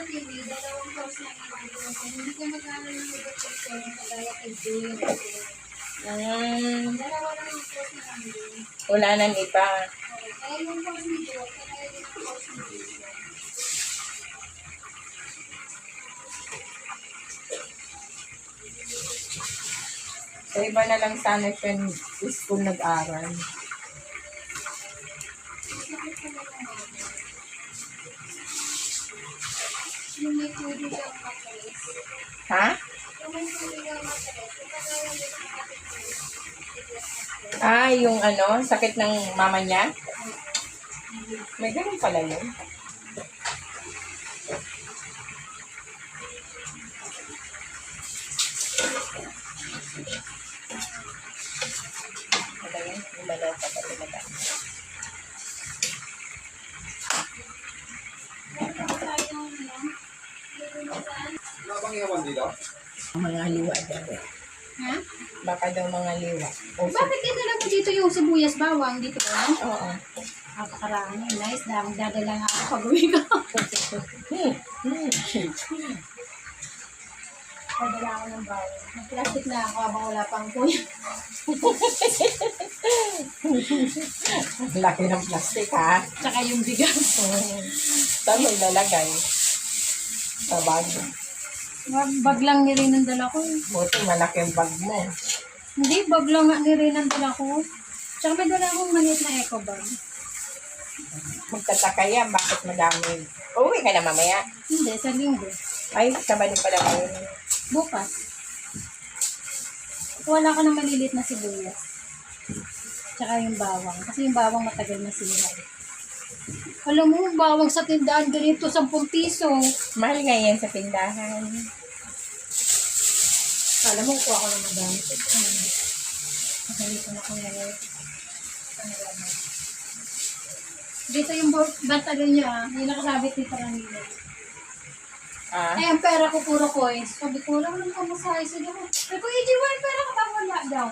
TV, dalawang course lang yung hindi ka mag-aaral ng education, kagaya kay Jane. Dalawa lang yung course na kami. Wala nang iba. Kaya yung course ni Joe, kagaya din ang course ni Jane. Sa iba na lang sana siya school nag-aral. Yung may tubig ang matalis. Ha? Yung may tubig ang matalis. Yung kagaya din ang matalis. Ah, yung ano, sakit ng mama niya? May ganun pala yun. Ano yun? Yung malaw pa pa tumaga. Wala bang iwan dito? Mga liwa daw. Ha? Baka daw mga liwa. O, Bakit dinala mo dito yung sibuyas bawang dito ba? oo. Napakarami. Nice. Dadala nga ako pag-uwi ko. Dadala ako ng bawang. Nag-plastic na ako habang wala pang kuya. Laki ng plastic, ha? Tsaka yung bigas. Saan mo ilalagay? Sa bag. Bag lang ni Rin ang dala ko. Buti malaki ang bag mo. Hindi, bag lang nga ni Rin ang dala ko. Tsaka may dala akong maliit na eco bag. Magtataka yan, bakit madami? Uwi ka na mamaya. Hindi, sa linggo. Ay, sabado pala ngayon. Bukas. Wala ka na maliliit na sibuyas. Tsaka yung bawang. Kasi yung bawang matagal na sila. Alam mo, bawang sa tindahan ganito, 10 piso. Mahal nga yan sa tindahan. Alam mo, kuha ko na madami. Nakalitan ako ngayon. Dito yung bantagan niya, yung nakasabit dito kanina. Ah, Eh, ang pera ko puro coins. Sabi ko, wala naman kamasahe. Sabi ko, EG1, pera ka ba wala daw?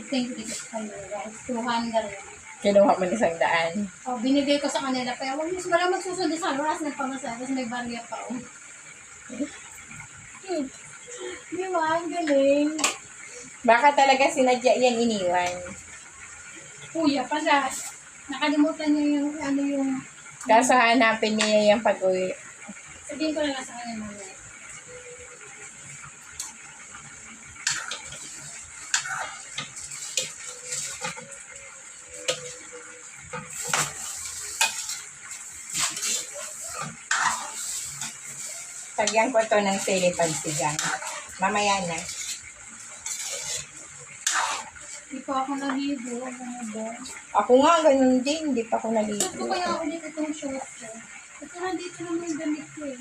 Thank you, guys. 200. kinuha mo na 100. Oh, binigay ko sa kanila. Kaya wala magsusunod sa oras nagpamasahe. Tapos may barya pa. Oh. Di ba? Ang galing. Baka talaga sinadya yan iniwan. Kuya, pala. Nakalimutan niya yung ano yung... Kaso hanapin niya yung pag-uwi. Sabihin ko na lang sa kanya mamaya. Sagyan ko to ng sili pagsigang. Mamaya na. Di pa ako naligo. Ano ba? Ako nga, ganun din. Hindi pa ako Ito naligo. kaya ulit itong short ko. Ito na dito naman yung damit ko eh.